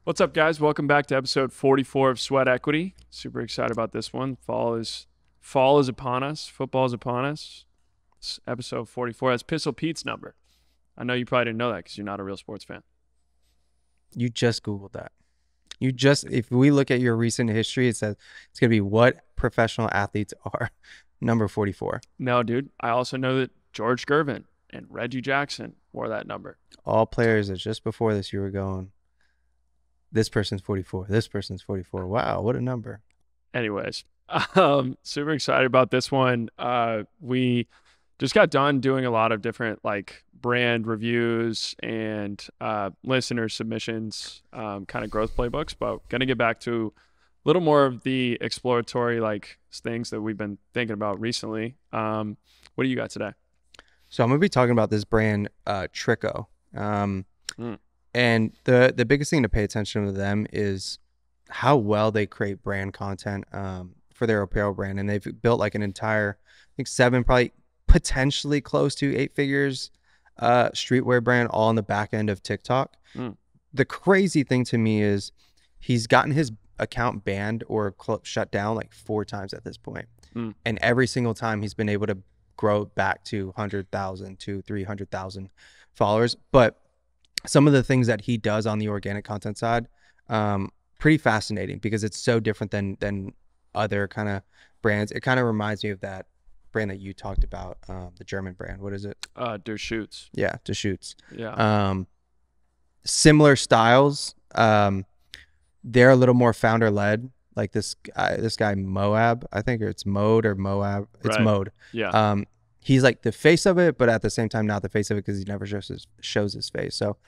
What's up, guys? Welcome back to episode 44 of Sweat Equity. Super excited about this one. Fall is upon us. Football is upon us. It's episode 44. That's Pistol Pete's number. I know you probably didn't know that because you're not a real sports fan. You just Googled that. If we look at your recent history, it says it's going to be what professional athletes are. Number 44. No, dude. I also know that George Gervin and Reggie Jackson wore that number. All players that just before this you were going, this person's 44. This person's 44. Wow, what a number. Anyways, super excited about this one. We just got done doing a lot of different brand reviews and listener submissions, kind of growth playbooks, but going to get back to a little more of the exploratory things that we've been thinking about recently. What do you got today? So I'm going to be talking about this brand, Trikko. And the biggest thing to pay attention to them is how well they create brand content for their apparel brand. And they've built an entire, I think 7, probably potentially close to 8 figures streetwear brand all on the back end of TikTok. The crazy thing to me is he's gotten his account banned or shut down 4 times at this point. And every single time he's been able to grow back to 100,000 to 300,000 followers. But some of the things that he does on the organic content side, pretty fascinating because it's so different than other kind of brands. It kind of reminds me of that brand that you talked about, the German brand. What is it? Der Schutz. Yeah, Der Schutz. Yeah. Similar styles. They're a little more founder led. Like this guy Moab, I think, or it's Mode or Moab. It's Right. Mode. Yeah. He's the face of it, but at the same time not the face of it because he never shows his face. So,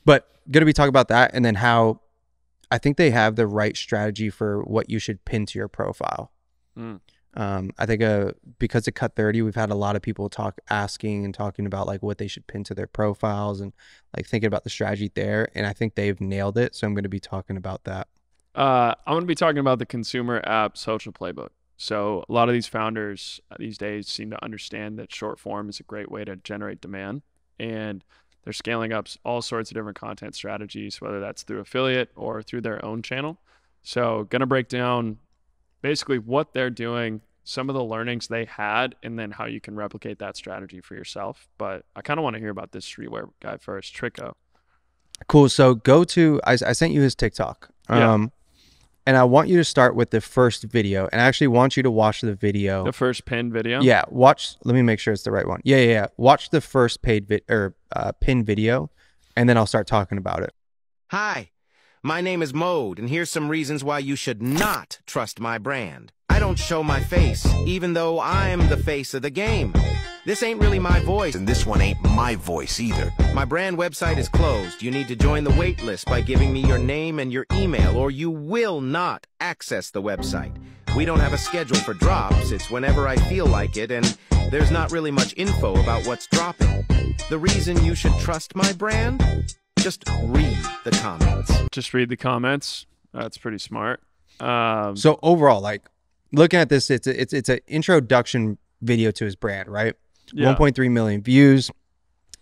but gonna be talking about that, and then how I think they have the right strategy for what you should pin to your profile. I think because of Cut 30, we've had a lot of people asking and talking about what they should pin to their profiles and thinking about the strategy there. And I think they've nailed it. So I'm going to be talking about that. I'm going to be talking about the consumer app social playbook. So a lot of these founders these days seem to understand that short form is a great way to generate demand, and they're scaling up all sorts of different content strategies, whether that's through affiliate or through their own channel. So going to break down basically what they're doing, some of the learnings they had, and then how you can replicate that strategy for yourself. But I kind of want to hear about this streetwear guy first, Trikko. Cool. So I sent you his TikTok. Yeah. And I want you to start with the first video, and I actually want you to watch the video. The first pinned video? Yeah, let me make sure it's the right one. Yeah. Watch the first pinned video, and then I'll start talking about it. Hi, my name is Mode, and here's some reasons why you should not trust my brand. I don't show my face, even though I'm the face of the game. This ain't really my voice, And this one ain't my voice either. my brand website is closed. You need to join the wait list by giving me your name and your email, or you will not access the website. We don't have a schedule for drops. It's whenever I feel like it, and there's not really much info about what's dropping. The reason you should trust my brand? Just read the comments. Just read the comments. That's pretty smart. So overall, looking at this, it's an introduction video to his brand, right? Yeah. 1.3 million views.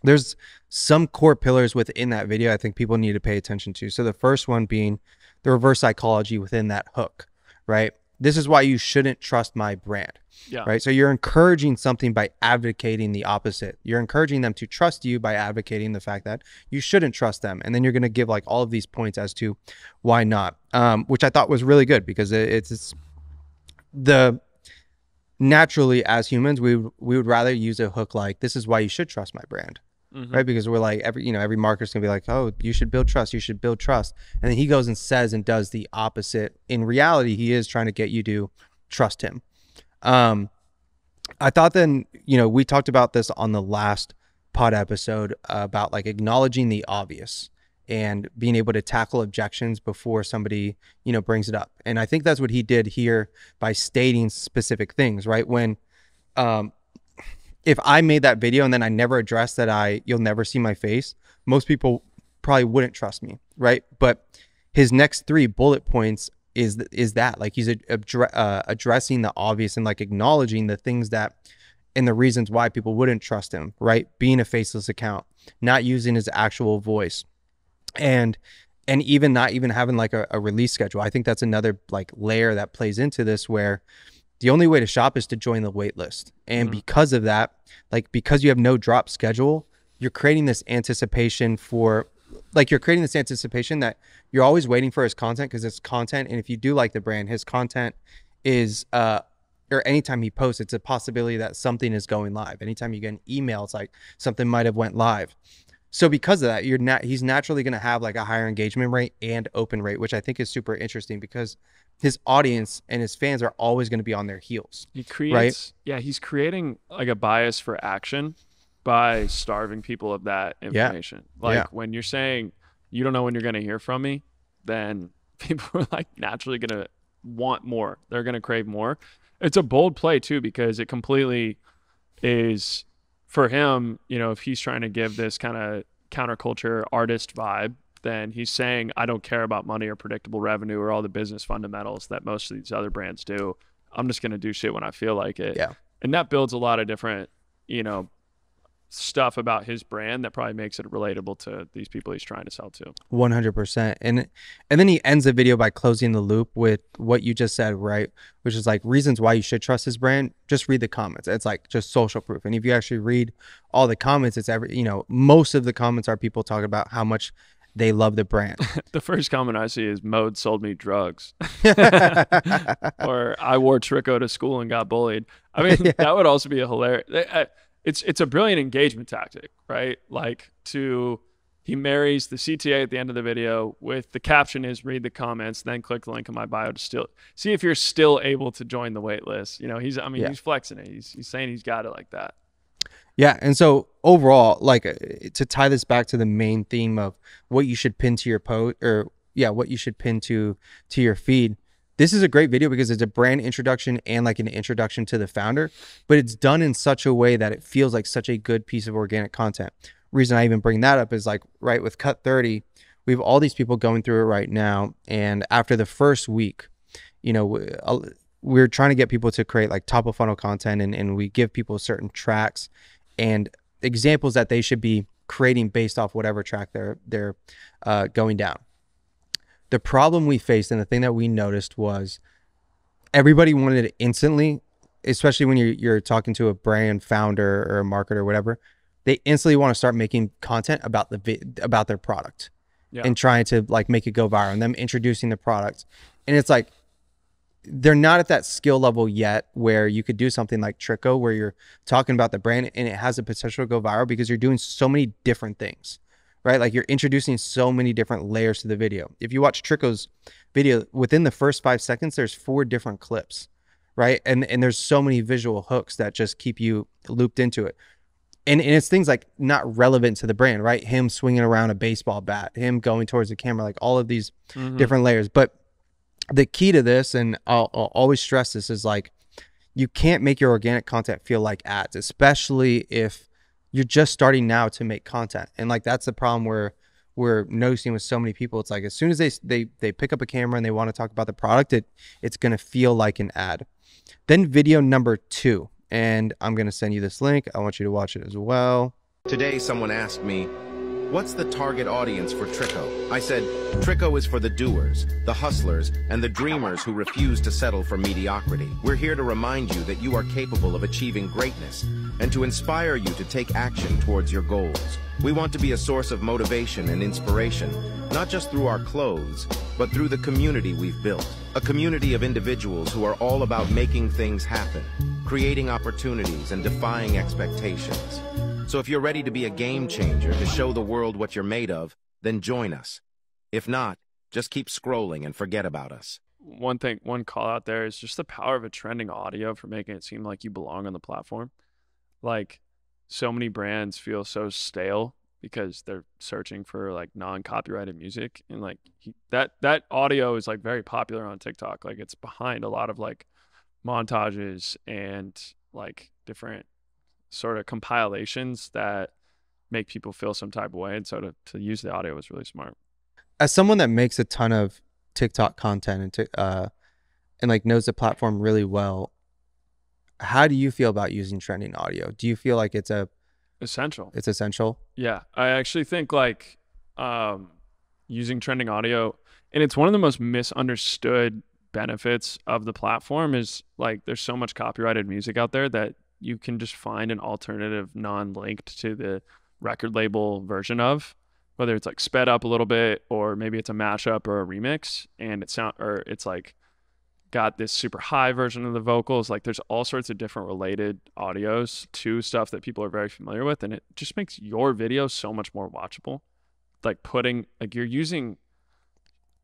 There's some core pillars within that video I think people need to pay attention to. So the first one being the reverse psychology within that hook, right? This is why you shouldn't trust my brand, Yeah. right? So you're encouraging something by advocating the opposite. You're encouraging them to trust you by advocating the fact that you shouldn't trust them. And then you're going to give all of these points as to why not, which I thought was really good because it's naturally as humans, we would rather use a hook this is why you should trust my brand, right? Because we're every marketer's gonna be oh, you should build trust, and then he goes and says and does the opposite. In reality, he is trying to get you to trust him. I thought then, we talked about this on the last pod episode about acknowledging the obvious and being able to tackle objections before somebody, brings it up. And I think that's what he did here by stating specific things, right? When, if I made that video and then I never addressed that you'll never see my face, most people probably wouldn't trust me, right? But his next 3 bullet points is that he's addressing the obvious and acknowledging the things that and the reasons why people wouldn't trust him, right? Being a faceless account, not using his actual voice. And and even not even having like a release schedule. I think that's another like layer that plays into this, where the only way to shop is to join the wait list. And because of that, like because you have no drop schedule, you're creating this anticipation for like you're creating this anticipation that you're always waiting for his content, because it's content. And if you do like the brand, his content is or anytime he posts, it's a possibility that something is going live. Anytime you get an email, it's like something might have went live. So because of that, he's naturally going to have like a higher engagement rate and open rate, which I think is super interesting, because his audience and his fans are always going to be on their heels. He creates, right? Yeah, he's creating like a bias for action by starving people of that information. When you're saying you don't know when you're going to hear from me, then people are like naturally going to want more. They're going to crave more. It's a bold play too, because it completely is for him, you know, if he's trying to give this kind of counterculture artist vibe, then he's saying, I don't care about money or predictable revenue or all the business fundamentals that most of these other brands do. I'm just going to do shit when I feel like it. Yeah. And that builds a lot of different, you know, stuff about his brand that probably makes it relatable to these people he's trying to sell to. 100%. And then he ends the video by closing the loop with what you just said, right? Which is like reasons why you should trust his brand. Just read the comments. It's like just social proof. And if you actually read all the comments, it's most of the comments are people talking about how much they love the brand. The first comment I see is Mode sold me drugs. Or I wore Trikko to school and got bullied. I mean, that would also be a hilarious. It's a brilliant engagement tactic, right? Like he marries the CTA at the end of the video with the caption is read the comments, then click the link in my bio to still see if you're still able to join the wait list. You know, he's flexing it. He's saying he's got it like that. Yeah. And so overall, like to tie this back to the main theme of what you should pin to your post, or what you should pin to your feed. This is a great video because it's a brand introduction and like an introduction to the founder, but it's done in such a way that it feels like such a good piece of organic content. Reason I even bring that up is like, right, with Cut 30, we have all these people going through it right now. And after the first week, you know, we're trying to get people to create like top of funnel content, and we give people certain tracks and examples that they should be creating based off whatever track they're going down. The problem we faced and the thing that we noticed was everybody wanted it instantly, especially when you're talking to a brand founder or a marketer or whatever. They instantly want to start making content about about their product and trying to like make it go viral and them introducing the product. And it's like, they're not at that skill level yet where you could do something like Trikko, where you're talking about the brand and it has the potential to go viral because you're doing so many different things. Right? Like you're introducing so many different layers to the video. If you watch Trikko's video, within the first 5 seconds, there's 4 different clips, right? And there's so many visual hooks that just keep you looped into it. And it's things like not relevant to the brand, right? Him swinging around a baseball bat, him going towards the camera, like all of these different layers. But the key to this, and I'll always stress this, is like you can't make your organic content feel like ads, especially if you're just starting now to make content. And like that's the problem we're noticing with so many people. It's like as soon as they pick up a camera and they want to talk about the product, it's going to feel like an ad. Then video number 2, and I'm going to send you this link. I want you to watch it as well. Today someone asked me, what's the target audience for Trikko? I said, Trikko is for the doers, the hustlers, and the dreamers who refuse to settle for mediocrity. We're here to remind you that you are capable of achieving greatness and to inspire you to take action towards your goals. We want to be a source of motivation and inspiration, not just through our clothes, but through the community we've built. A community of individuals who are all about making things happen, creating opportunities, and defying expectations. So if you're ready to be a game changer to show the world what you're made of, then join us. If not, just keep scrolling and forget about us. One call out there is just the power of a trending audio for making it seem like you belong on the platform. Like so many brands feel so stale because they're searching for like non-copyrighted music, and like that audio is like very popular on TikTok. Like it's behind a lot of like montages and like different sort of compilations that make people feel some type of way. And so to use the audio was really smart. As someone that makes a ton of TikTok content and like knows the platform really well, how do you feel about using trending audio? Do you feel like it's essential? It's essential. Yeah, I actually think like using trending audio, and it's one of the most misunderstood benefits of the platform is like there's so much copyrighted music out there that you can just find an alternative non-linked to the record label version of, whether it's like sped up a little bit or maybe it's a mashup or a remix, and it's like got this super high version of the vocals. Like there's all sorts of different related audios to stuff that people are very familiar with, and it just makes your video so much more watchable. Like you're using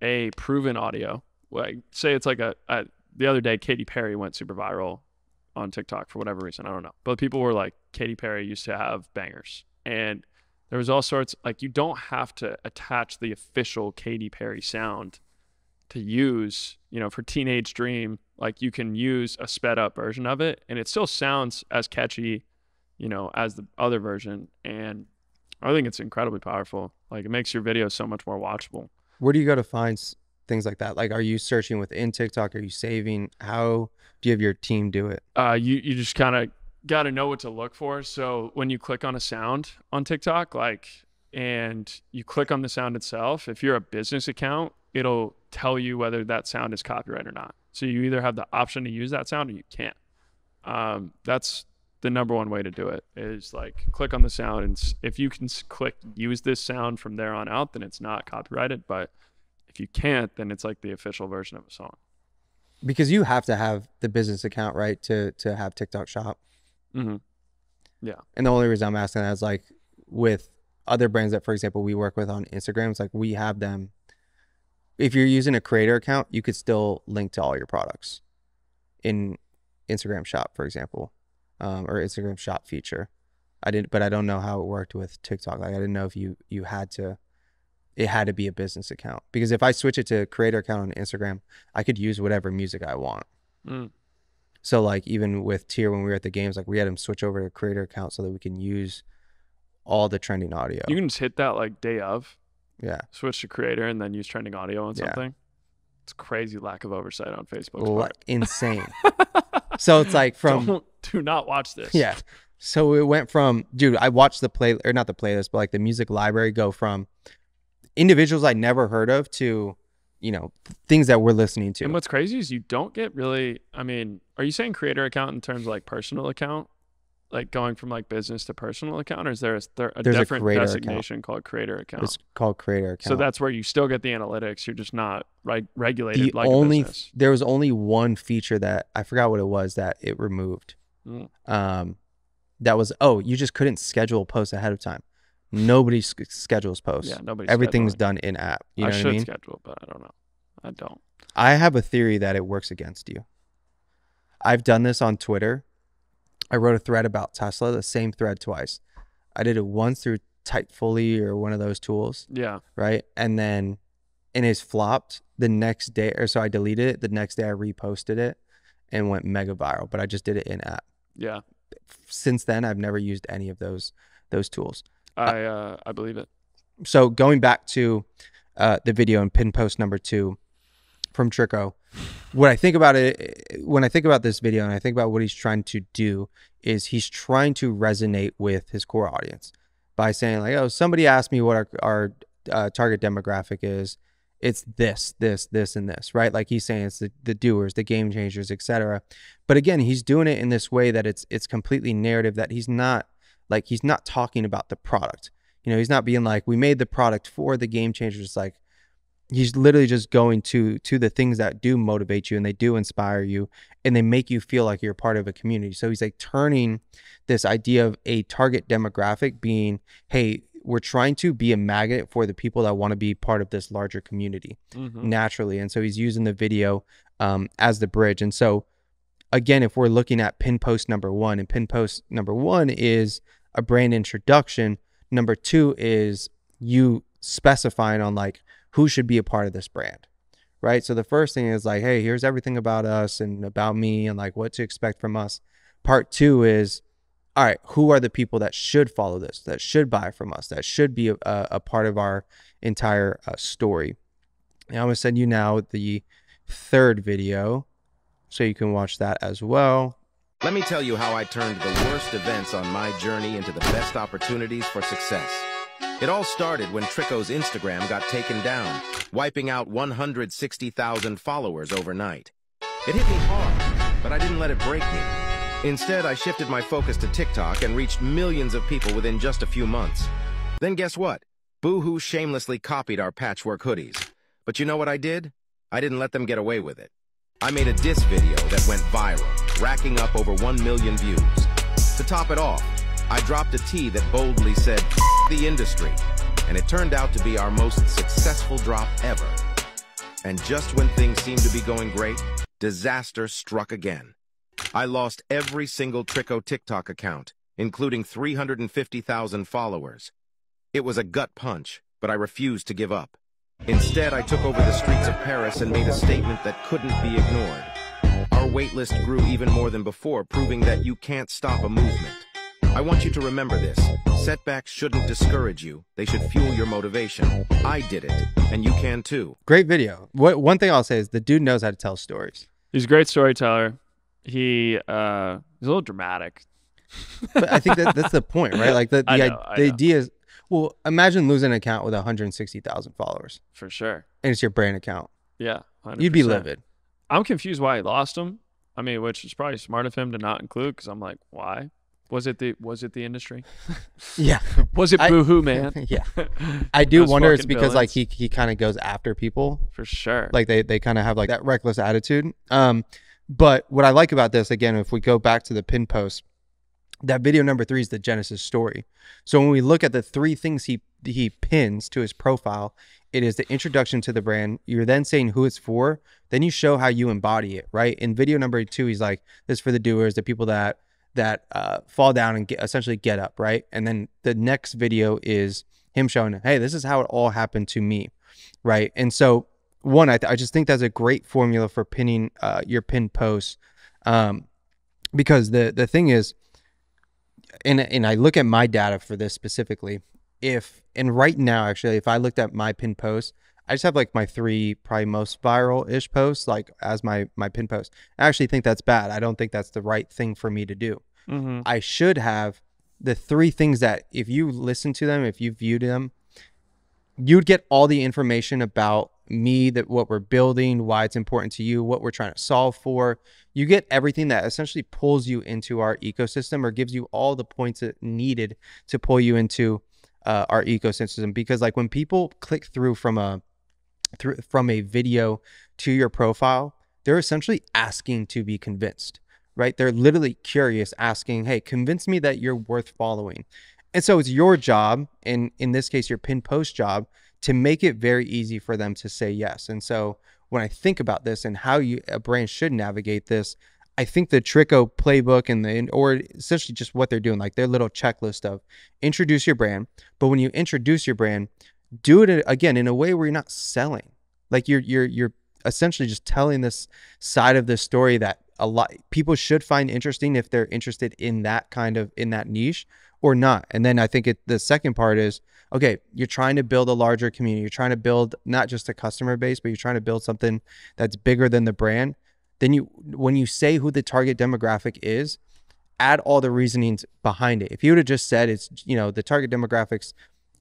a proven audio. Like say it's like the other day Katy Perry went super viral on TikTok for whatever reason, I don't know, but people were like, Katy Perry used to have bangers, and there was all sorts, like you don't have to attach the official Katy Perry sound to use, for Teenage Dream. Like you can use a sped up version of it and it still sounds as catchy, as the other version. And I think it's incredibly powerful. Like it makes your video so much more watchable. Where do you go to find things like that? Like, are you searching within TikTok? Are you saving? How do you have your team do it? You just kind of got to know what to look for. So when you click on a sound on TikTok, and you click on the sound itself, if you're a business account, it'll tell you whether that sound is copyright or not. So you either have the option to use that sound or you can't. That's the number one way to do it, is like click on the sound, and if you can click use this sound from there on out, then it's not copyrighted. But if you can't, then it's like the official version of a song. Because you have to have the business account, right, to have TikTok Shop. Mm-hmm. Yeah. And the only reason I'm asking that is like with other brands that, for example, we work with on Instagram, it's like we have them. If you're using a creator account, you could still link to all your products in Instagram Shop, for example, or Instagram Shop feature. But I don't know how it worked with TikTok. Like I didn't know if it had to be a business account, because if I switch it to a creator account on Instagram, I could use whatever music I want. Mm. So like even with Tier, when we were at the games, like we had him switch over to a creator account so that we can use all the trending audio. You can just hit that like day of. Yeah. Switch to creator and then use trending audio on something. Yeah. It's crazy lack of oversight on Facebook. Insane. So it's like do not watch this. Yeah. So it went from, dude, I watched not the playlist, but like the music library go from individuals I never heard of to, things that we're listening to. And what's crazy is you don't get really, are you saying creator account in terms of like personal account? Like going from like business to personal account, or is there a different designation called creator account? It's called creator account. So that's where you still get the analytics. You're just not regulated like a business. There was only one feature that I forgot what it was that it removed. That was, you just couldn't schedule posts ahead of time. Nobody schedules posts. Yeah, nobody. Everything's done in app. You know what I mean? Schedule, but I don't know. I don't. I have a theory that it works against you. I've done this on Twitter. I wrote a thread about Tesla, the same thread twice. I did it once through Typefully or one of those tools. Yeah. Right. And it's flopped the next day. Or so I deleted it. The next day I reposted it and went mega viral, but I just did it in app. Yeah. Since then, I've never used any of those tools. I believe it. So going back to the video and pin post number 2 from Trikko, when I think about this video and I think about what he's trying to do, is he's trying to resonate with his core audience by saying like, somebody asked me what our target demographic is. It's this, and this, right? Like he's saying it's the doers, the game changers, etc. But again, he's doing it in this way that it's completely narrative, that he's not talking about the product. He's not being like, we made the product for the game changers. Like he's literally just going to the things that do motivate you and they do inspire you and they make you feel like you're part of a community. So he's like turning this idea of a target demographic being, hey, we're trying to be a magnet for the people that want to be part of this larger community naturally. And so he's using the video as the bridge. And so again, if we're looking at pin post number 1, and pin post number 1 is a brand introduction, number 2 is you specifying on like who should be a part of this brand, right? So the first thing is like, hey, here's everything about us and about me and like what to expect from us. Part 2 is, all right, who are the people that should follow this, that should buy from us, that should be a part of our entire story. And I'm going to send you now the 3rd video so you can watch that as well. Let me tell you how I turned the worst events on my journey into the best opportunities for success. It all started when Trikko's Instagram got taken down, wiping out 160,000 followers overnight. It hit me hard, but I didn't let it break me. Instead, I shifted my focus to TikTok and reached millions of people within just a few months. Then guess what? Boohoo shamelessly copied our patchwork hoodies. But you know what I did? I didn't let them get away with it. I made a diss video that went viral, racking up over 1 million views. To top it off, I dropped a tee that boldly said, "F the industry," and it turned out to be our most successful drop ever. And just when things seemed to be going great, disaster struck again. I lost every single Trikko TikTok account, including 350,000 followers. It was a gut punch, but I refused to give up. Instead, I took over the streets of Paris and made a statement that couldn't be ignored. Our waitlist grew even more than before, proving that you can't stop a movement. I want you to remember this. Setbacks shouldn't discourage you. They should fuel your motivation. I did it, and you can too. Great video. One thing I'll say is the dude knows how to tell stories. He's a great storyteller. He's a little dramatic. But I think that's the point, right? Like the idea is, well, imagine losing an account with 160,000 followers. For sure. And it's your brand account. Yeah, 100%. You'd be livid. I'm confused why he lost him. I mean, which is probably smart of him to not include, because I'm like, why? Was it the industry? Yeah. Was it Boohoo, man? Yeah. I do wonder it's because villains. like he kind of goes after people. For sure. Like they kind of have like that reckless attitude. But what I like about this, again, if we go back to the pin post, that video number 3 is the Genesis story. So when we look at the 3 things he pins to his profile, it is the introduction to the brand. You're then saying who it's for. Then you show how you embody it, right? In video number 2, he's like, this is for the doers, the people that fall down and essentially get up, right? And then the next video is him showing, hey, this is how it all happened to me, right? And so one, I just think that's a great formula for pinning your pin posts, because the thing is, and I look at my data for this specifically, and right now, actually, if I looked at my pin posts, I just have like my 3 probably most viral-ish posts like as my pin post. I actually think that's bad. I don't think that's the right thing for me to do. Mm-hmm. I should have the 3 things that if you listen to them, if you viewed them, you'd get all the information about me, that what we're building, why it's important to you, what we're trying to solve for. You get everything that essentially pulls you into our ecosystem, or gives you all the points that needed to pull you into our ecosystem. Because like when people click through from a video to your profile, they're essentially asking to be convinced, right? They're literally curious, asking, hey, convince me that you're worth following. And so it's your job, and in this case, your pin post job, to make it very easy for them to say yes. And so when I think about this and how a brand should navigate this, I think the Trikko playbook or essentially just what they're doing, like their little checklist of introduce your brand. But when you introduce your brand, do it again in a way where you're not selling. Like you're essentially just telling this side of the story that a lot people should find interesting if they're interested in that in that niche or not. And then I think the second part is, okay, you're trying to build a larger community. You're trying to build not just a customer base, but you're trying to build something that's bigger than the brand. Then when you say who the target demographic is, add all the reasonings behind it. If you would have just said it's, the target demographics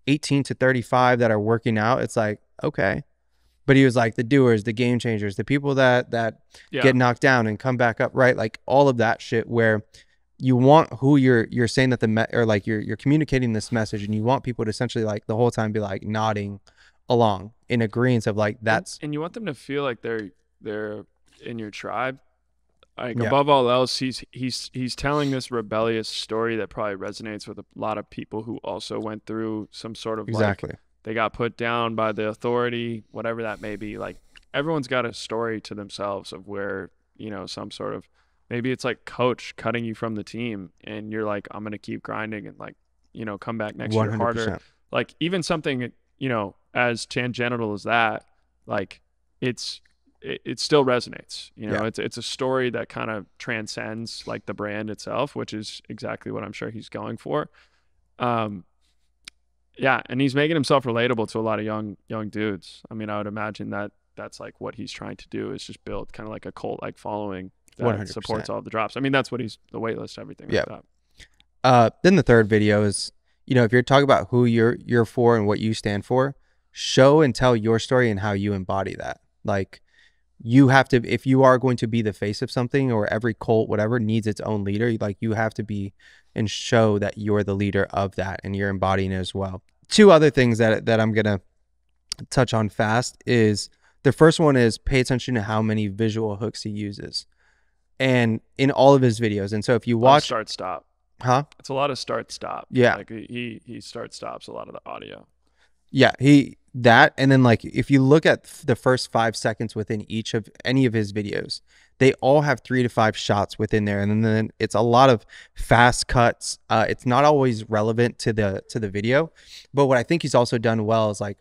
18 to 35 that are working out, it's like, okay. But he was like the doers, the game changers, the people that get knocked down and come back up, right? Like all of that shit where you want who you're saying that or like you're communicating this message, and you want people to essentially like the whole time be like nodding along in agreement of like that's. And you want them to feel like they're in your tribe. Like above all else, he's telling this rebellious story that probably resonates with a lot of people who also went through some sort of exactly. Like, they got put down by the authority, whatever that may be. Like everyone's got a story to themselves of where, some sort of, maybe it's like coach cutting you from the team and you're like, I'm going to keep grinding and like, come back next 100%. Year harder. Like even something, as tangential as that, like it still resonates, it's a story that kind of transcends like the brand itself, which is exactly what I'm sure he's going for. Yeah, and he's making himself relatable to a lot of young dudes. I mean, I would imagine that that's like what he's trying to do is just build kind of like a cult-like following that 100%. Supports all the drops. I mean, that's what the waitlist, everything like that. Then the third video is, you know, if you're talking about who you're for and what you stand for, show and tell your story and how you embody that. Like, you have to, if you are going to be the face of something, or every cult, whatever, needs its own leader, like you have to be and show that you're the leader of that and you're embodying it as well. Two other things that I'm going to touch on fast is, the first one is pay attention to how many visual hooks he uses and in all of his videos. And so if you watch start stop, it's a lot of start stop. Yeah. Like he start stops a lot of the audio. Yeah, and then like if you look at the first 5 seconds within each of any of his videos, they all have 3 to 5 shots within there, and then it's a lot of fast cuts. It's not always relevant to the video, but what I think he's also done well is like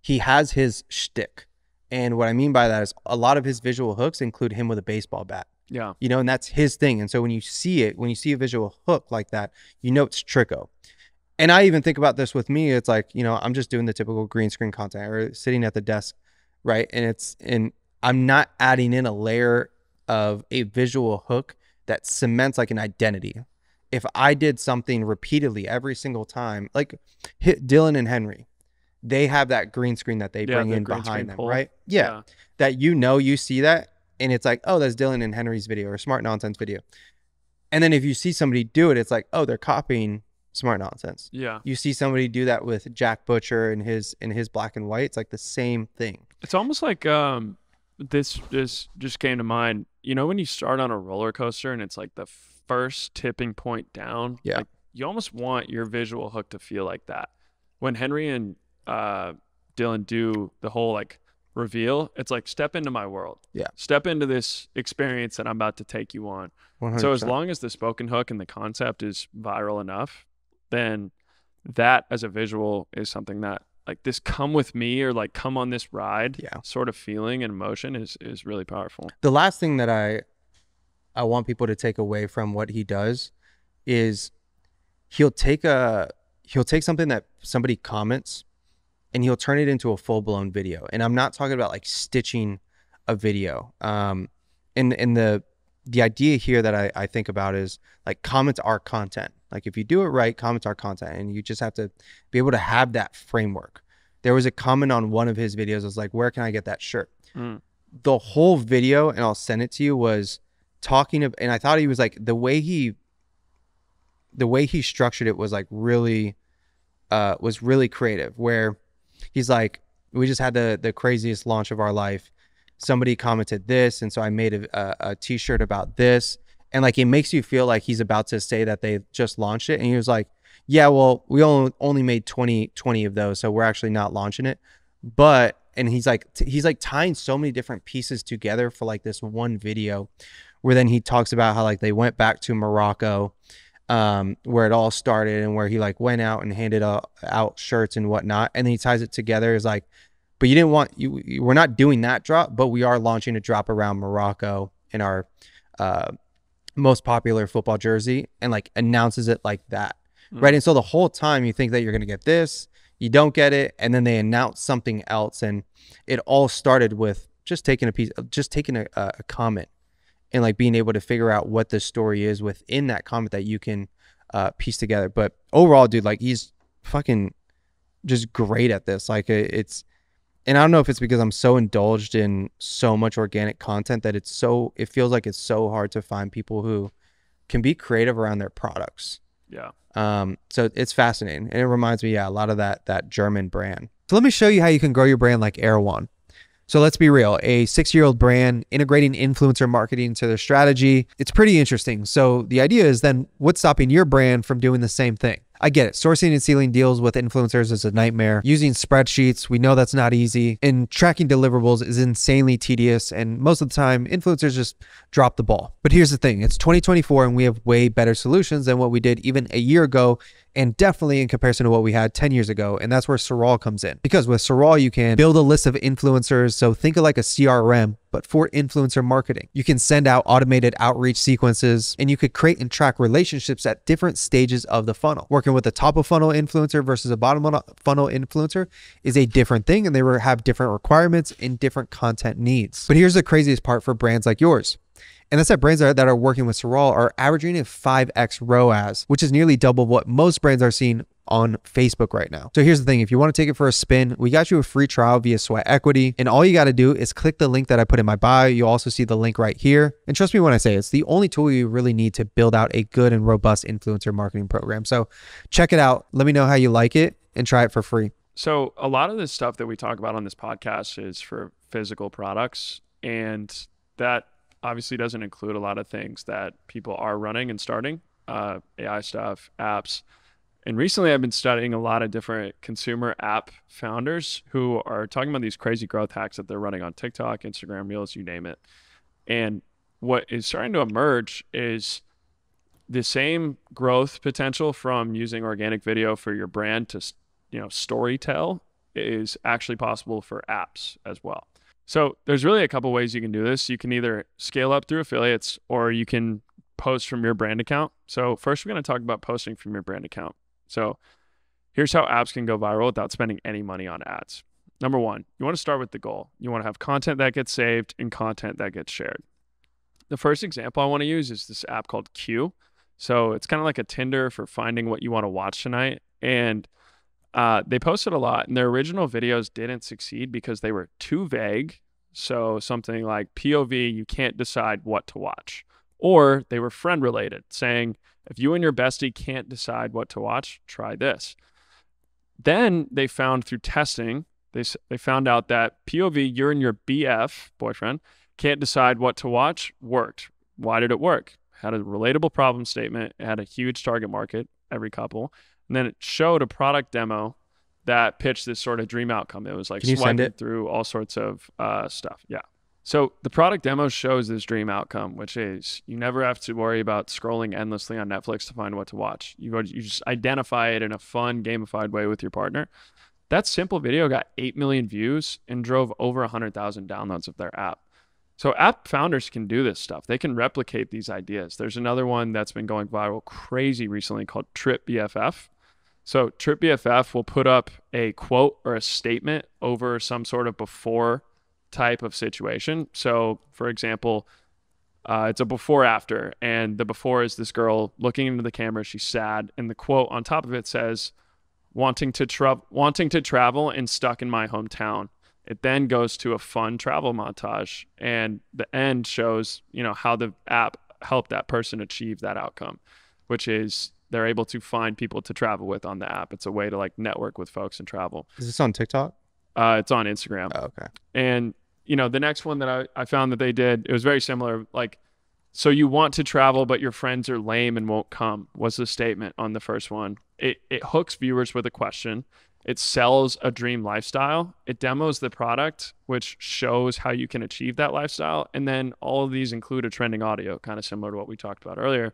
he has his shtick, and what I mean by that is a lot of his visual hooks include him with a baseball bat. Yeah, you know, and that's his thing. And so when you see a visual hook like that, you know it's Trikko. And I even think about this with me. It's like, you know, I'm just doing the typical green screen content or sitting at the desk, right? And I'm not adding in a layer of a visual hook that cements like an identity. If I did something repeatedly every single time, like Dylan and Henry, they have that green screen that they bring in behind them, right? Yeah. That, you know, you see that and it's like, oh, that's Dylan and Henry's video or Smart Nonsense video. And then if you see somebody do it, it's like, oh, they're copying Smart Nonsense. Yeah. You see somebody do that with Jack Butcher and his black and white. It's like the same thing. It's almost like this just came to mind. You know, when you start on a roller coaster and it's like the first tipping point down, yeah, like, you almost want your visual hook to feel like that. When Henry and Dylan do the whole like reveal, it's like, step into my world. Yeah. Step into this experience that I'm about to take you on. 100%. So as long as the spoken hook and the concept is viral enough, then that as a visual is something that, like, this come with me or like come on this ride sort of feeling and emotion is really powerful. The last thing that I want people to take away from what he does is he'll take something that somebody comments and he'll turn it into a full-blown video. And I'm not talking about like stitching a video. And the idea here that I think about is like, comments are content. Like, if you do it right, comments are content, and you just have to be able to have that framework. There was a comment on one of his videos. It was like, where can I get that shirt? The whole video, and I'll send it to you, was talking of, and I thought he was like, the way he structured it was like really creative, where he's like, we just had the craziest launch of our life. Somebody commented this, and so I made a t-shirt about this. And like, it makes you feel like he's about to say that they just launched it. And he was like, yeah, well, we only made 20 of those, so we're actually not launching it. But, and he's like tying so many different pieces together for like this one video, where then he talks about how like they went back to Morocco, where it all started, and where he like went out and handed out shirts and whatnot. And then he ties it together as like, but you didn't want, we're not doing that drop, but we are launching a drop around Morocco in our most popular football jersey, and like announces it like that. Right. And so the whole time you think that you're going to get this, you don't get it. And then they announce something else. And it all started with just taking a comment and like being able to figure out what the story is within that comment that you can piece together. But overall, dude, like, he's fucking just great at this. Like, and I don't know if it's because I'm so indulged in so much organic content that it feels like it's so hard to find people who can be creative around their products. Yeah. So it's fascinating. And it reminds me, a lot of that German brand. So let me show you how you can grow your brand like Erewhon. So let's be real, a 6-year-old brand integrating influencer marketing into their strategy. It's pretty interesting. So the idea is then, what's stopping your brand from doing the same thing? I get it. Sourcing and sealing deals with influencers is a nightmare. Using spreadsheets, we know that's not easy. And tracking deliverables is insanely tedious. And most of the time, influencers just drop the ball. But here's the thing. It's 2024 and we have way better solutions than what we did even a year ago, and definitely in comparison to what we had 10 years ago. And that's where SARAL comes in. Because with SARAL, you can build a list of influencers. So think of like a CRM, but for influencer marketing. You can send out automated outreach sequences, and you could create and track relationships at different stages of the funnel. Working with a top of funnel influencer versus a bottom of funnel influencer is a different thing, and they have different requirements and different content needs. But here's the craziest part for brands like yours. And that's that brands that are working with SARAL are averaging a 5x ROAS, which is nearly double what most brands are seeing on Facebook right now. So here's the thing. If you want to take it for a spin, we got you a free trial via Sweat Equity. And all you got to do is click the link that I put in my bio. You'll also see the link right here. And trust me when I say it's the only tool you really need to build out a good and robust influencer marketing program. So check it out. Let me know how you like it and try it for free. So a lot of the stuff that we talk about on this podcast is for physical products. And that obviously doesn't include a lot of things that people are running and starting, AI stuff, apps. And recently I've been studying a lot of different consumer app founders who are talking about these crazy growth hacks that they're running on TikTok, Instagram Reels, you name it. And what is starting to emerge is the same growth potential from using organic video for your brand to, story tell is actually possible for apps as well. So there's really a couple ways you can do this. You can either scale up through affiliates or you can post from your brand account. So first we're going to talk about posting from your brand account. So here's how apps can go viral without spending any money on ads. Number one, you want to start with the goal. You want to have content that gets saved and content that gets shared. The first example I want to use is this app called Q. So it's kind of like a Tinder for finding what you want to watch tonight. And they posted a lot, and their original videos didn't succeed because they were too vague. So something like POV, you can't decide what to watch. Or they were friend related, saying, if you and your bestie can't decide what to watch, try this. Then they found through testing, they found out that POV, you're and your BF, boyfriend, can't decide what to watch, worked. Why did it work? Had a relatable problem statement. It had a huge target market, every couple. And then it showed a product demo that pitched this sort of dream outcome. It was like swiping through all sorts of stuff. Yeah. So the product demo shows this dream outcome, which is you never have to worry about scrolling endlessly on Netflix to find what to watch. You just identify it in a fun, gamified way with your partner. That simple video got 8 million views and drove over 100,000 downloads of their app. So app founders can do this stuff. They can replicate these ideas. There's another one that's been going viral crazy recently called Trip BFF. So Trip BFF will put up a quote or a statement over some sort of before type of situation. So for example, it's a before after, and the before is this girl looking into the camera. She's sad. And the quote on top of it says, wanting to travel and stuck in my hometown. It then goes to a fun travel montage, and the end shows, how the app helped that person achieve that outcome, which is they're able to find people to travel with on the app. It's a way to like network with folks and travel. Is this on TikTok? It's on Instagram. Oh, okay. And, the next one that I found that they did, it was very similar. Like, so you want to travel, but your friends are lame and won't come, was the statement on the first one. It hooks viewers with a question. It sells a dream lifestyle. It demos the product, which shows how you can achieve that lifestyle. And then all of these include a trending audio, kind of similar to what we talked about earlier,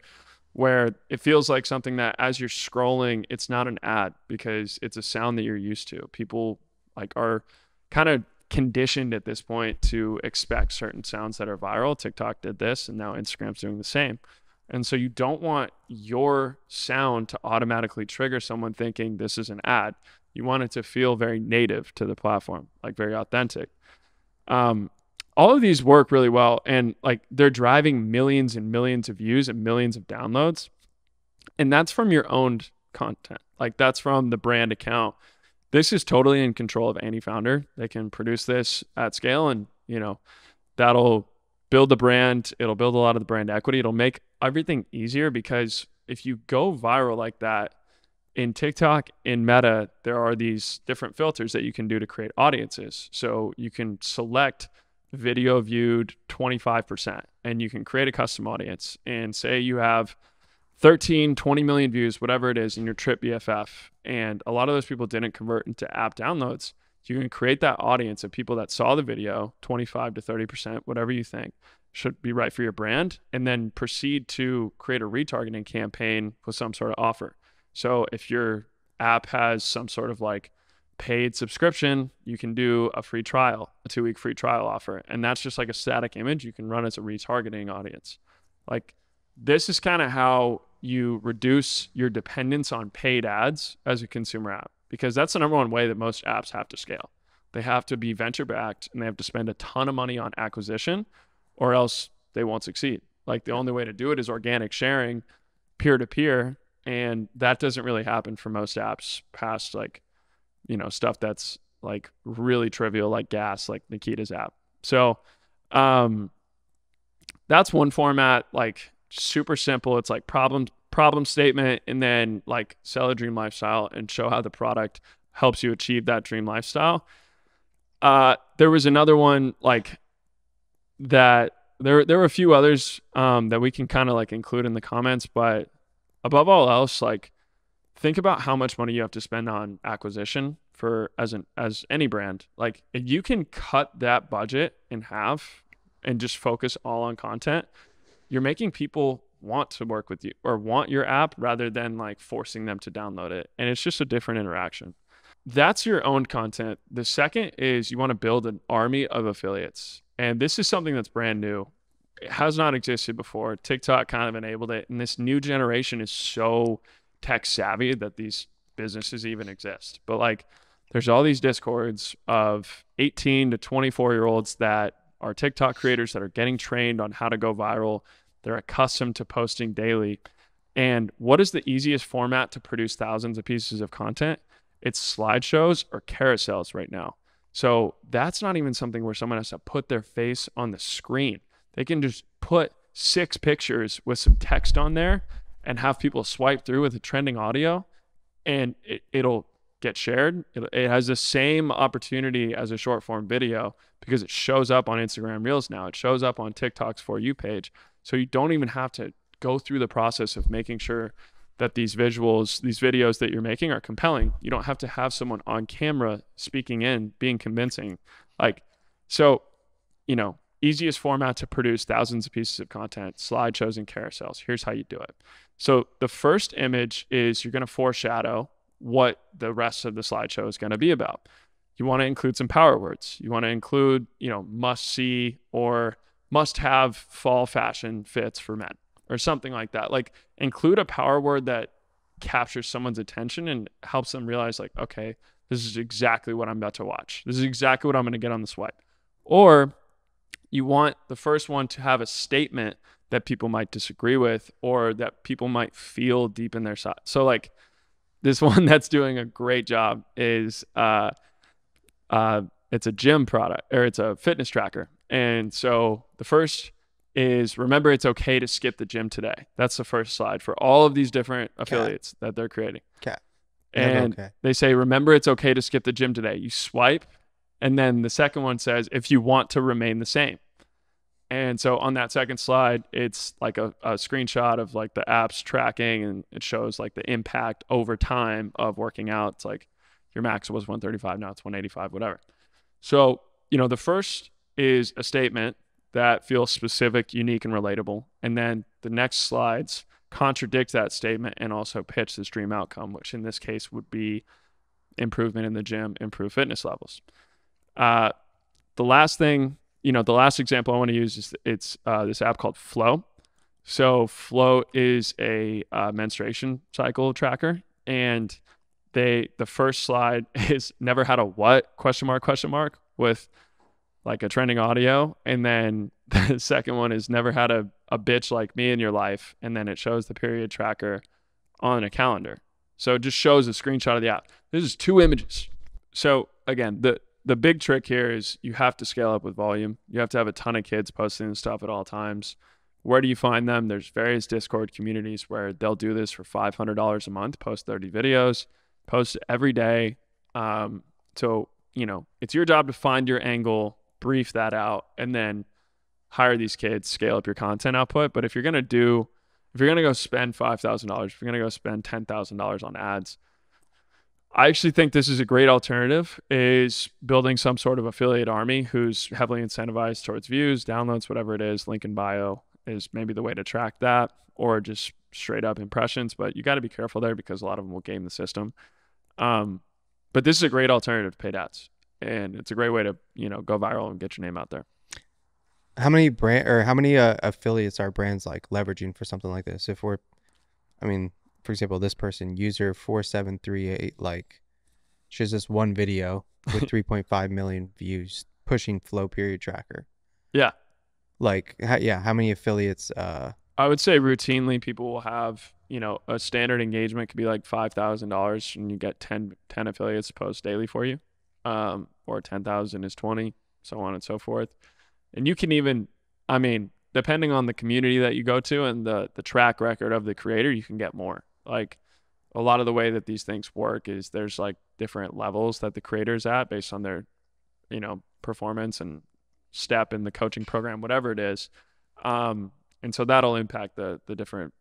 where it feels like something that as you're scrolling, it's not an ad because it's a sound that you're used to. People are kind of conditioned at this point to expect certain sounds that are viral. TikTok did this, and now Instagram's doing the same. And so you don't want your sound to automatically trigger someone thinking this is an ad. You want it to feel very native to the platform, like very authentic. All of these work really well, and they're driving millions and millions of views and millions of downloads. And that's from your owned content. That's from the brand account. This is totally in control of any founder. They can produce this at scale, and that'll build the brand. It'll build a lot of the brand equity. It'll make everything easier, because if you go viral like that in TikTok, in Meta, there are these different filters that you can do to create audiences. So you can select video viewed 25%, and you can create a custom audience, and say you have 13, 20 million views, whatever it is, in your Trip BFF, and a lot of those people didn't convert into app downloads. You can create that audience of people that saw the video, 25 to 30%, whatever you think should be right for your brand, and then proceed to create a retargeting campaign with some sort of offer. So if your app has some sort of paid subscription, you can do a free trial, a 2-week free trial offer. And that's just a static image you can run as a retargeting audience. This is kind of how you reduce your dependence on paid ads as a consumer app, because that's the number one way that most apps have to scale. They have to be venture backed, and they have to spend a ton of money on acquisition, or else they won't succeed. Like the only way to do it is organic sharing, peer to peer, and that doesn't really happen for most apps past like, stuff that's like really trivial, like gas, like Nikita's app. So that's one format, like super simple. It's like problem statement, and then like sell a dream lifestyle and show how the product helps you achieve that dream lifestyle. There was another one like that. There were a few others that we can kind of like include in the comments, but above all else, like think about how much money you have to spend on acquisition for as any brand. Like if you can cut that budget in half and just focus all on content, you're making people want to work with you or want your app rather than like forcing them to download it. And it's just a different interaction. That's your own content. The second is you want to build an army of affiliates. And this is something that's brand new. It has not existed before. TikTok kind of enabled it. And this new generation is so tech savvy that these businesses even exist. But like there's all these discords of 18 to 24-year-olds that are TikTok creators that are getting trained on how to go viral. They're accustomed to posting daily. And what is the easiest format to produce thousands of pieces of content? It's slideshows or carousels right now. So that's not even something where someone has to put their face on the screen. They can just put 6 pictures with some text on there and have people swipe through with a trending audio, and it'll get shared. It has the same opportunity as a short form video because it shows up on Instagram Reels now. It shows up on TikTok's For You page. So you don't even have to go through the process of making sure that these visuals, these videos that you're making are compelling. You don't have to have someone on camera speaking in, being convincing. Like, so, easiest format to produce thousands of pieces of content, slideshows and carousels. Here's how you do it. So the first image is you're going to foreshadow what the rest of the slideshow is going to be about. You want to include some power words. You want to include, must see or must have fall fashion fits for men or something like that. Like include a power word that captures someone's attention and helps them realize like, okay, this is exactly what I'm about to watch. This is exactly what I'm going to get on the swipe. Or you want the first one to have a statement that people might disagree with or that people might feel deep in their side. So like this one that's doing a great job is it's a gym product or it's a fitness tracker. And so the first is remember it's okay to skip the gym today. That's the first slide for all of these different affiliates that they're creating. Okay. And they say, remember it's okay to skip the gym today. You swipe. And then the second one says, if you want to remain the same. And so on that second slide, it's like a screenshot of like the app's tracking, and it shows like the impact over time of working out. It's like your max was 135, now it's 185, whatever. So, the first is a statement that feels specific, unique, and relatable. And then the next slides contradict that statement and also pitch this dream outcome, which in this case would be improvement in the gym, improved fitness levels. The last thing, the last example I want to use is it's this app called Flow. So Flow is a menstruation cycle tracker, and the first slide is never had a what ? With like a trending audio, and then the second one is never had a bitch like me in your life, and then it shows the period tracker on a calendar. So it just shows a screenshot of the app. This is 2 images. So again, the big trick here is you have to scale up with volume. You have to have a ton of kids posting this stuff at all times. Where do you find them? There's various Discord communities where they'll do this for $500 a month, post 30 videos, post every day. So, it's your job to find your angle, brief that out, and then hire these kids, scale up your content output. But if you're going to go spend $5,000, if you're going to go spend $10,000 on ads, I actually think this is a great alternative, is building some sort of affiliate army who's heavily incentivized towards views, downloads, whatever it is. Link in bio is maybe the way to track that, or just straight up impressions. But you got to be careful there because a lot of them will game the system. But this is a great alternative to paid ads, and it's a great way to, go viral and get your name out there. How many affiliates are brands like leveraging for something like this? For example, this person, user 4738, like shares this one video with 3.5 million views pushing Flow period tracker. Yeah. Like, how many affiliates? I would say routinely people will have, a standard engagement could be like $5,000 and you get 10 affiliates post daily for you. Or 10,000 is 20, so on and so forth. And you can even, I mean, depending on the community that you go to and the track record of the creator, you can get more. Like a lot of the way that these things work is there's like different levels that the creator's at based on their, performance and step in the coaching program, whatever it is. And so that'll impact the different,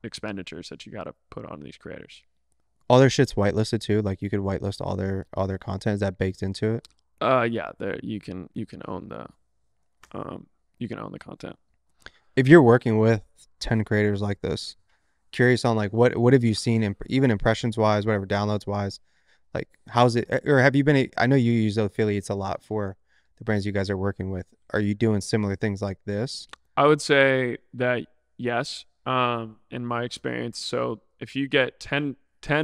expenditures that you got to put on these creators. All their shit's whitelisted too. Like you could whitelist all their content. Is that baked into it? Yeah, there you can own the content. If you're working with 10 creators like this, curious on like what have you seen, even impressions wise, whatever, downloads wise, like how's it, or have you been, I know you use affiliates a lot for the brands you guys are working with. Are you doing similar things like this? I would say that yes, in my experience. So if you get 10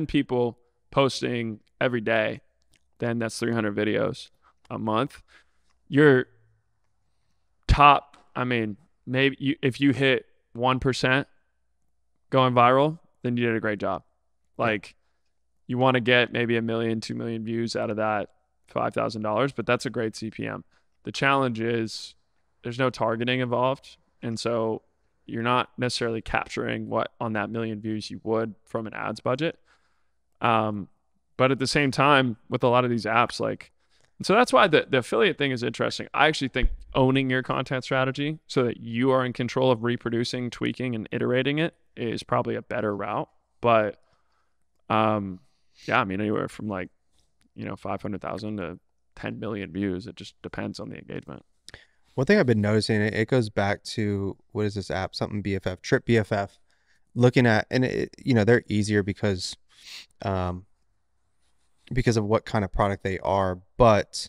people posting every day, then that's 300 videos a month. Your top, I mean, maybe if you hit 1% going viral, then you did a great job. Like you want to get maybe 1 million, 2 million views out of that $5,000, but that's a great CPM. The challenge is there's no targeting involved. And so you're not necessarily capturing what on that 1 million views you would from an ads budget. But at the same time, with a lot of these apps, and so that's why the affiliate thing is interesting. I actually think owning your content strategy so that you are in control of reproducing, tweaking, and iterating it is probably a better route. But yeah, I mean, anywhere from 500,000 to 10 million views. It just depends on the engagement. One thing I've been noticing, it goes back to, what is this app? Something BFF, Trip BFF. Looking at, and they're easier because of what kind of product they are. But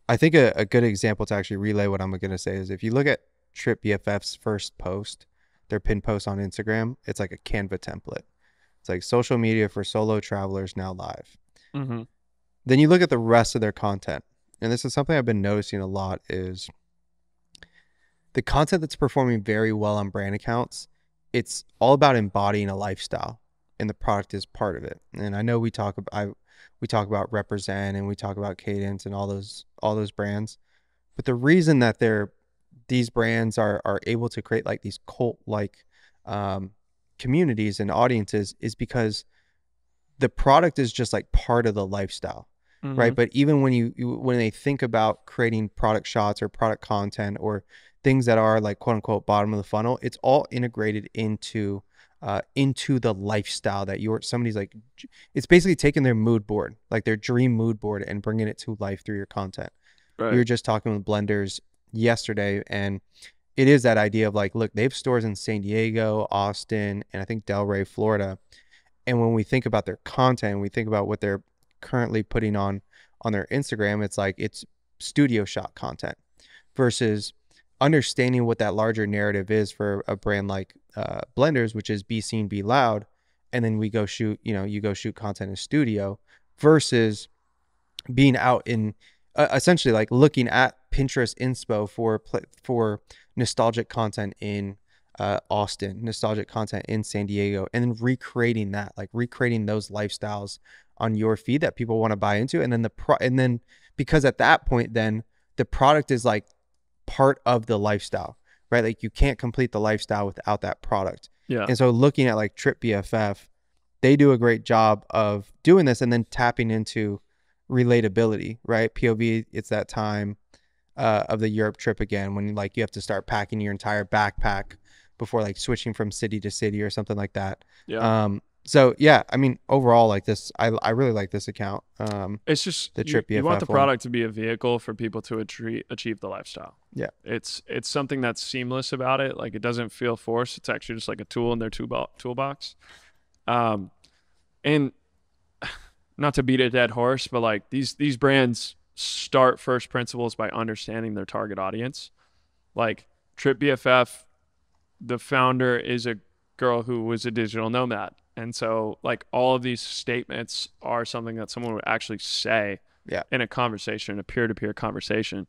I think a good example to actually relay what I'm going to say is if you look at Trip BFF's first post, their pin post on Instagram, it's like a Canva template. It's like social media for solo travelers now live. Mm-hmm. Then you look at the rest of their content. And this is something I've been noticing a lot is the content that's performing very well on brand accounts. It's all about embodying a lifestyle, and the product is part of it. And I know we talk about Represent and we talk about Cadence and all those brands, but the reason that these brands are able to create like these cult like communities and audiences is because the product is just like part of the lifestyle. Mm-hmm. Right. But even when they think about creating product shots or product content or things that are like quote unquote bottom of the funnel, it's all integrated into the lifestyle that somebody's like, it's basically taking their mood board, like their dream mood board, and bringing it to life through your content. Right. We were just talking with blenders yesterday, and it is that idea of like, look, they have stores in San Diego, Austin, and I think Delray, Florida. And when we think about their content, we think about what they're currently putting on their Instagram, it's like it's studio shot content versus understanding what that larger narrative is for a brand like Blenders, which is be seen, be loud, and then we go shoot, you go shoot content in studio versus being out in essentially like looking at Pinterest inspo for nostalgic content in Austin, nostalgic content in San Diego, and then recreating that, like recreating those lifestyles on your feed that people want to buy into. And then and then because at that point, then the product is like part of the lifestyle, right? Like you can't complete the lifestyle without that product. Yeah. And so looking at like Trip BFF, they do a great job of doing this and then tapping into relatability, right? POV, it's that time of the Europe trip again, when like you have to start packing your entire backpack before like switching from city to city or something like that. Yeah. So yeah, I mean, overall, like this, I really like this account. It's just the Trip BFF you want the one. product to be a vehicle for people to achieve the lifestyle. Yeah, it's something that's seamless about it. Like it doesn't feel forced. It's actually just like a tool in their toolbox. And not to beat a dead horse, but like these brands start first principles by understanding their target audience. Like Trip BFF, the founder is a girl who was a digital nomad. And so like all of these statements are something that someone would actually say in a conversation, a peer-to-peer conversation.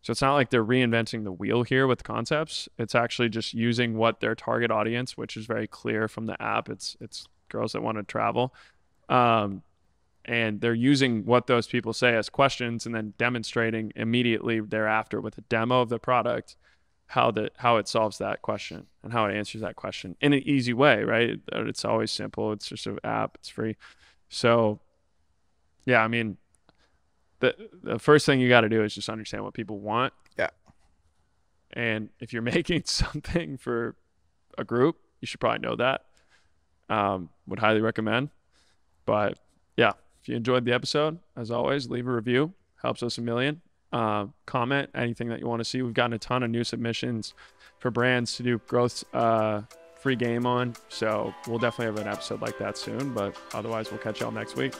So it's not like they're reinventing the wheel here with concepts. It's actually just using what their target audience, which is very clear from the app. It's girls that want to travel. And they're using what those people say as questions and then demonstrating immediately thereafter with a demo of the product how it solves that question and how it answers that question in an easy way, right? It's always simple. It's just an app. It's free. So yeah, I mean, the first thing you got to do is just understand what people want. Yeah. And if you're making something for a group, you should probably know that. Would highly recommend. But yeah, if you enjoyed the episode, as always, leave a review. Helps us a million. Comment anything that you want to see. We've gotten a ton of new submissions for brands to do growth free game on. So we'll definitely have an episode like that soon. But otherwise, we'll catch y'all next week.